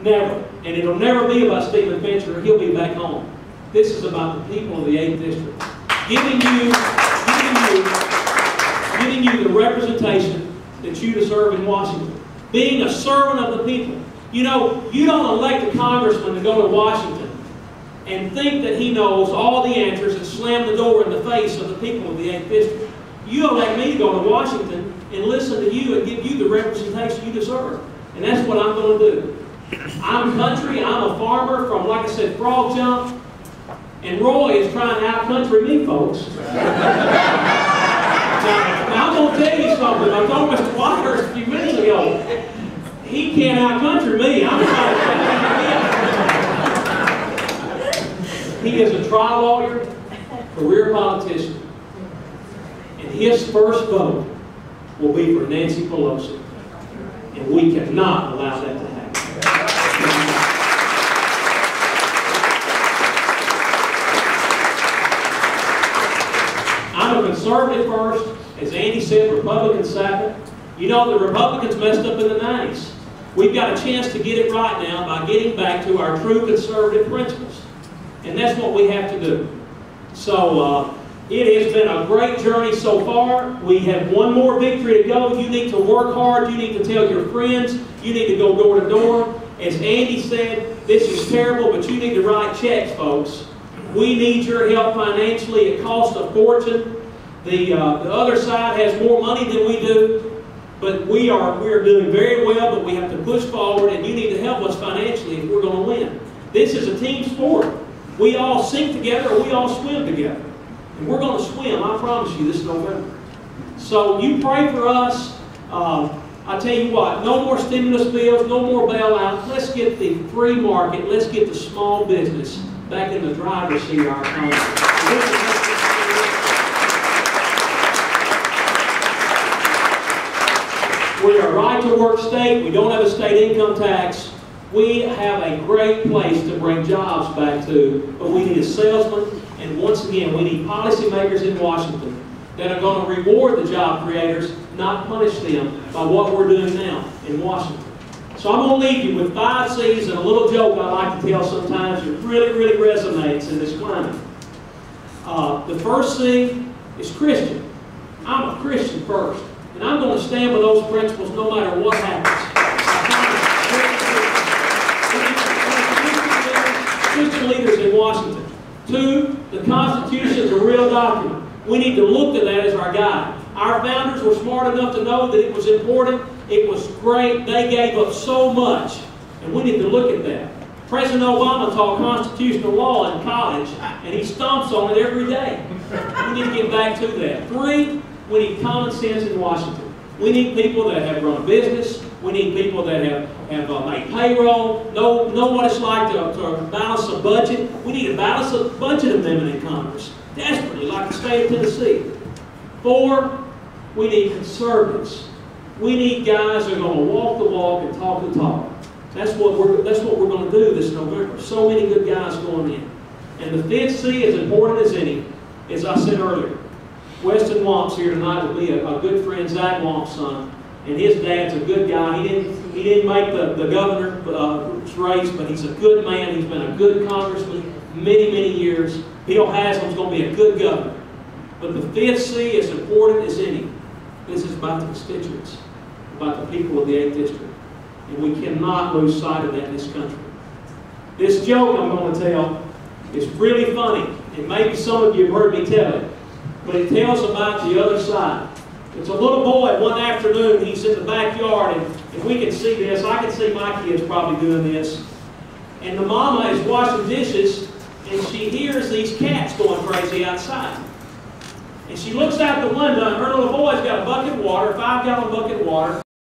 Never. And it'll never be about Stephen Fincher. He'll be back home. This is about the people of the 8th District. Giving you the representation that you deserve in Washington. Being a servant of the people. You know, you don't elect a congressman to go to Washington and think that he knows all the answers and slam the door in the face of the people of the 8th District. You elect me to go to Washington and listen to you and give you the representation you deserve. And that's what I'm going to do. I'm country, I'm a farmer from, like I said, Frog Jump. And Roy is trying to out-country me, folks. Now, I'm going to tell you something. I told Mr. Waters a few minutes ago, he can't out-country me. I'm trying to country him. He is a trial lawyer, career politician. And his first vote will be for Nancy Pelosi. And we cannot allow that to happen. I'm a conservative first, as Andy said, Republican second. You know, the Republicans messed up in the 90s. We've got a chance to get it right now by getting back to our true conservative principles. And that's what we have to do. So, it has been a great journey so far. We have one more victory to go. You need to work hard. You need to tell your friends. You need to go door to door. As Andy said, this is terrible, but you need to write checks, folks. We need your help financially. It costs a fortune. The other side has more money than we do, but we are doing very well, but we have to push forward, and you need to help us financially if we're going to win. This is a team sport. We all sink together or we all swim together. And we're going to swim, I promise you, this November. So you pray for us. I tell you what, no more stimulus bills, no more bailout. Let's get the free market, let's get the small business back in the driver's seat of our economy. We are a right-to-work state. We don't have a state income tax. We have a great place to bring jobs back to, but we need a salesman, and once again, we need policymakers in Washington that are going to reward the job creators, not punish them by what we're doing now in Washington. So I'm going to leave you with 5 C's and a little joke I like to tell sometimes that really, really resonates in this climate. The first C is Christian. I'm a Christian first, and I'm going to stand with those principles no matter what happens. Christian leaders in Washington. 2, the Constitution is a real document. We need to look to that as our guide. Our founders were smart enough to know that it was important. It was great. They gave up so much. And we need to look at that. President Obama taught constitutional law in college, and he stomps on it every day. We need to get back to that. 3, we need common sense in Washington. We need people that have run a business. We need people that have made payroll, know what it's like to balance a budget. We need to balance a budget amendment in Congress, desperately, like the state of Tennessee. 4, we need conservatives. We need guys that are going to walk the walk and talk the talk. That's what we're going to do this November. So many good guys going in. And the 5th C, as important as any, as I said earlier, Weston Womp's here tonight with me, a good friend, Zach Womp's son. And his dad's a good guy. He didn't make the governor's race, but he's a good man. He's been a good congressman many, many years. Bill Haslam's going to be a good governor. But the 5th C, as important as any, this is about the constituents, about the people of the 8th District. And we cannot lose sight of that in this country. This joke I'm going to tell is really funny, and maybe some of you have heard me tell it, but it tells about the other side. It's a little boy, one afternoon, he's in the backyard, and if we can see this, I can see my kids probably doing this. And the mama is washing dishes, and she hears these cats going crazy outside. And she looks out the window, and her little boy's got a bucket of water, a 5-gallon bucket of water,